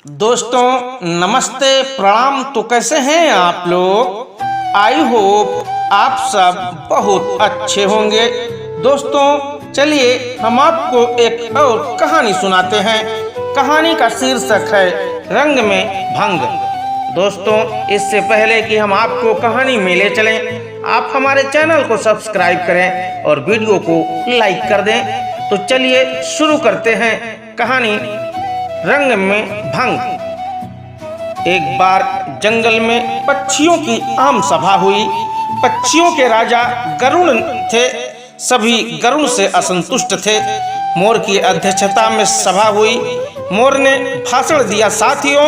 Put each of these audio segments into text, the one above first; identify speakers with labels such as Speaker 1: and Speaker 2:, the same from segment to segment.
Speaker 1: दोस्तों नमस्ते प्रणाम। तो कैसे हैं आप लोग? आई होप आप सब बहुत अच्छे होंगे। दोस्तों चलिए हम आपको एक और कहानी सुनाते हैं। कहानी का शीर्षक है रंग में भंग। दोस्तों इससे पहले कि हम आपको कहानी में ले चलें, आप हमारे चैनल को सब्सक्राइब करें और वीडियो को लाइक कर दें। तो चलिए शुरू करते हैं कहानी रंग में भंग। एक बार जंगल में पक्षियों की आम सभा हुई। पक्षियों के राजा गरुड़ थे। सभी गरुड़ से असंतुष्ट थे। मोर की अध्यक्षता में सभा हुई। मोर ने भाषण दिया, साथियों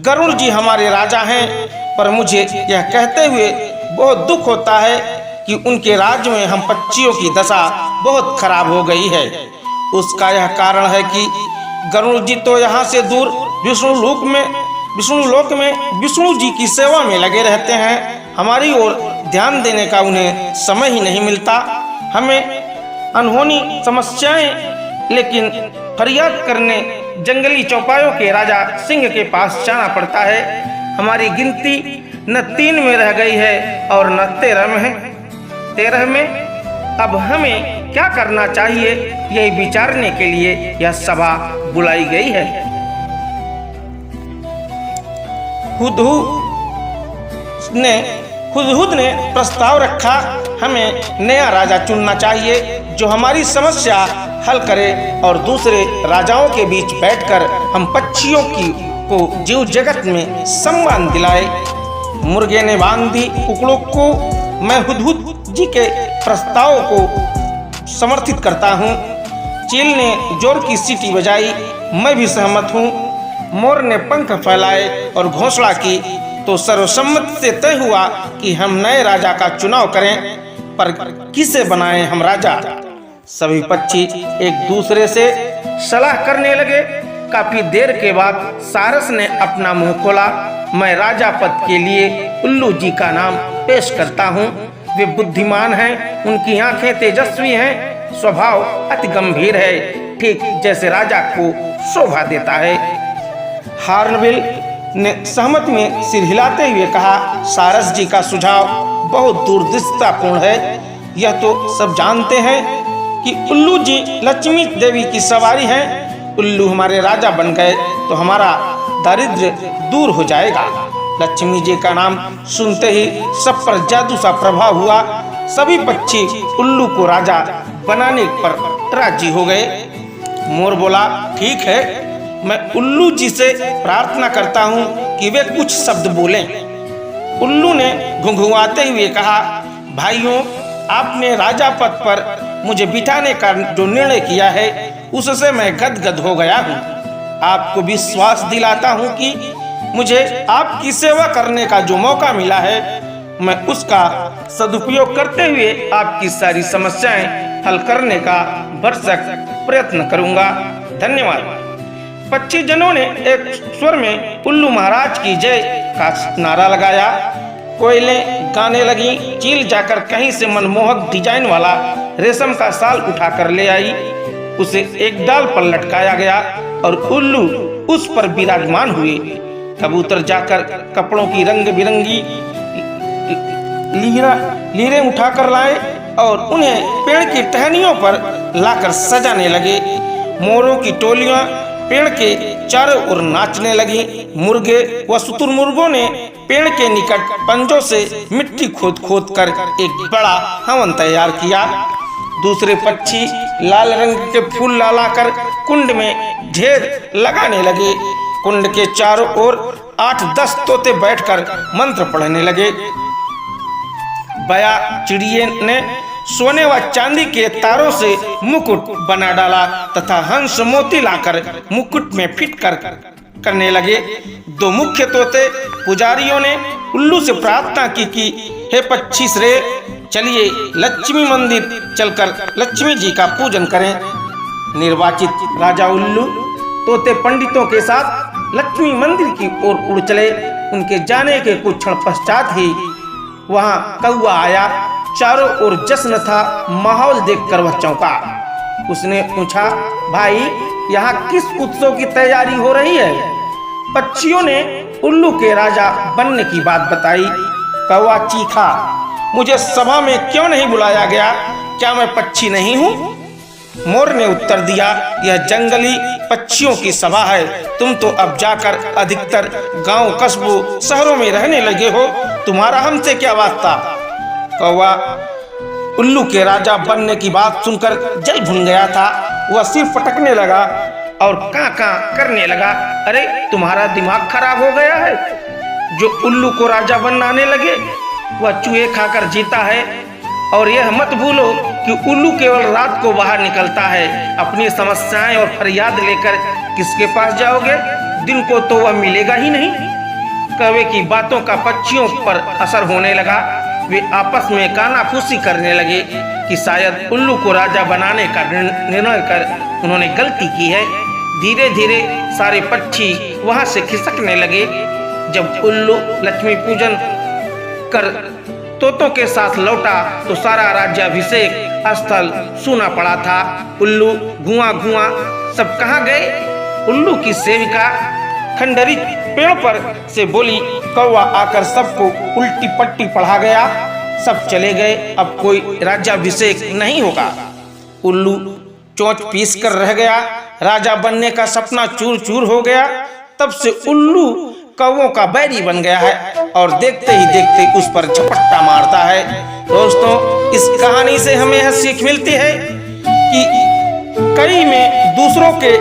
Speaker 1: गरुड़ जी हमारे राजा हैं, पर मुझे यह कहते हुए बहुत दुख होता है कि उनके राज्य में हम पक्षियों की दशा बहुत खराब हो गई है। उसका यह कारण है कि गरुड़ जी तो यहाँ से दूर विष्णु लोक में विष्णु जी की सेवा में लगे रहते हैं। हमारी ओर ध्यान देने का उन्हें समय ही नहीं मिलता। हमें अनहोनी समस्याएं लेकिन फरियाद करने जंगली चौपायों के राजा सिंह के पास जाना पड़ता है। हमारी गिनती न 3 में रह गई है और न 13 में। अब हमें क्या करना चाहिए, यही विचारने के लिए यह सभा बुलाई गई है। हुदहुद ने प्रस्ताव रखा, हमें नया राजा चुनना चाहिए जो हमारी समस्या हल करे और दूसरे राजाओं के बीच बैठकर हम पक्षियों को जीव जगत में सम्मान दिलाए। मुर्गे ने बांध दी कुकड़ों को। मैं हुदहुद जी के प्रस्ताव को समर्थित करता हूँ। चील ने जोर की सीटी बजाई, मैं भी सहमत हूँ। मोर ने पंख फैलाए और घोषणा की तो सर्वसम्मति से तय हुआ कि हम नए राजा का चुनाव करें, पर किसे बनाएं हम राजा। सभी पक्षी एक दूसरे से सलाह करने लगे। काफी देर के बाद सारस ने अपना मुंह खोला। मैं राजा पद के लिए उल्लू जी का नाम पेश करता हूँ। वे बुद्धिमान हैं, उनकी आंखें तेजस्वी हैं, स्वभाव अति गंभीर है, ठीक जैसे राजा को शोभा देता है। हार्नबिल ने सहमति में सिर हिलाते हुए कहा, सारस जी का सुझाव बहुत दूरदृष्टितापूर्ण है। यह तो सब जानते हैं कि उल्लू जी लक्ष्मी देवी की सवारी हैं। उल्लू हमारे राजा बन गए तो हमारा दारिद्र्य दूर हो जाएगा। लक्ष्मी जी का नाम सुनते ही सब पर जादू सा प्रभाव हुआ। सभी पक्षी उल्लू को राजा बनाने पर राजी हो गए। मोर बोला, ठीक है, मैं उल्लू जी से प्रार्थना करता हूँ कि वे कुछ शब्द बोलें। उल्लू ने घुंघुआते हुए कहा, भाइयों आपने राजा पद पर मुझे बिठाने का जो निर्णय किया है उससे मैं गदगद हो गया हूँ। आपको विश्वास दिलाता हूँ कि मुझे आपकी सेवा करने का जो मौका मिला है मैं उसका सदुपयोग करते हुए आपकी सारी समस्याएं हल करने का भरसक प्रयत्न करूंगा। धन्यवाद। पक्षी जनों ने एक स्वर में उल्लू महाराज की जय का नारा लगाया। कोयलें गाने लगी। चील जाकर कहीं से मनमोहक डिजाइन वाला रेशम का शाल उठाकर ले आई। उसे एक डाल पर लटकाया गया और उल्लू उस पर विराजमान हुए। कबूतर जाकर कपड़ों की रंग बिरंगी लीरें उठाकर लाए और उन्हें पेड़ की टहनियों पर लाकर सजाने लगे। मोरों की टोलियां पेड़ के चारों ओर नाचने लगी। मुर्गे व शुतुरमुर्गों ने पेड़ के निकट पंजों से मिट्टी खोद खोद कर एक बड़ा हवन तैयार किया। दूसरे पक्षी लाल रंग के फूल लाकर कुंड में ढेर लगाने लगे। कुंड के चारों ओर 8-10 तोते बैठकर मंत्र पढ़ने लगे। बया चिड़िए ने सोने व चांदी के तारों से मुकुट बना डाला तथा हंस मोती लाकर मुकुट में फिट करने लगे। 2 मुख्य तोते पुजारियों ने उल्लू से प्रार्थना की कि हे पक्षी श्रेय, चलिए लक्ष्मी मंदिर चलकर लक्ष्मी जी का पूजन करें। निर्वाचित राजा उल्लू तोते पंडितों के साथ लक्ष्मी मंदिर की ओर उड़ चले। उनके जाने के कुछ क्षण पश्चात ही वहां कौआ आया। चारों ओर जश्न था। माहौल देखकर वह चौंका। उसने पूछा, भाई यहाँ किस उत्सव की तैयारी हो रही है? पक्षियों ने उल्लू के राजा बनने की बात बताई। कौवा चीखा, मुझे सभा में क्यों नहीं बुलाया गया? क्या मैं पक्षी नहीं हूँ? मोर ने उत्तर दिया, यह जंगली पक्षियों की सभा है। तुम तो अब जाकर अधिकतर गांव, कस्बों, शहरों में रहने लगे हो, तुम्हारा हमसे क्या वास्ता? कौवा उल्लू के राजा बनने की बात सुनकर जल भुन गया था। वह सिर पटकने लगा और कां कां करने लगा। अरे तुम्हारा दिमाग खराब हो गया है? जो उल्लू को राजा बनाने लगे, वह चूहे खाकर जीता है। और यह मत भूलो कि उल्लू केवल रात को बाहर निकलता है। अपनी समस्याएं और फरियाद लेकर किसके पास जाओगे? दिन को तो वह मिलेगा ही नहीं। कौवे की बातों का पक्षियों पर असर होने लगा। वे आपस में कानाफूसी करने लगे कि शायद उल्लू को राजा बनाने का निर्णय कर उन्होंने गलती की है। धीरे धीरे सारे पक्षी वहां से खिसकने लगे। जब उल्लू लक्ष्मी पूजन कर तोतों के साथ लौटा तो सारा राज्याभिषेक स्थल सूना पड़ा था। उल्लू धुआं धुआं सब कहाँ गए? उल्लू की सेविका खंडहरी पेड़ पर से बोली। कौवा आकर सबको उल्टी पट्टी पढ़ा गया। सब चले गए, अब कोई राज्याभिषेक नहीं होगा। उल्लू चोंच पीस कर रह गया। राजा बनने का सपना चूर चूर हो गया। तब से उल्लू कौवों का बैरी बन गया है और देखते ही देखते उस पर झपट्टा मारता है। दोस्तों, इस कहानी से हमें यह सीख मिलती है कि कई में दूसरों के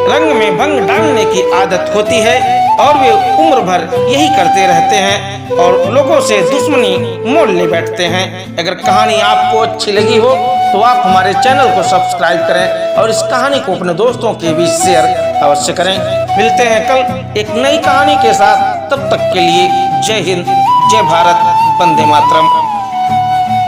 Speaker 1: रंग में भंग डालने की आदत होती है और वे उम्र भर यही करते रहते हैं और लोगों से दुश्मनी मोल ले बैठते हैं। अगर कहानी आपको अच्छी लगी हो तो आप हमारे चैनल को सब्सक्राइब करें और इस कहानी को अपने दोस्तों के बीच शेयर अवश्य करें। मिलते हैं कल एक नई कहानी के साथ। तब तक के लिए जय हिंद, जय भारत, वंदे मातरम।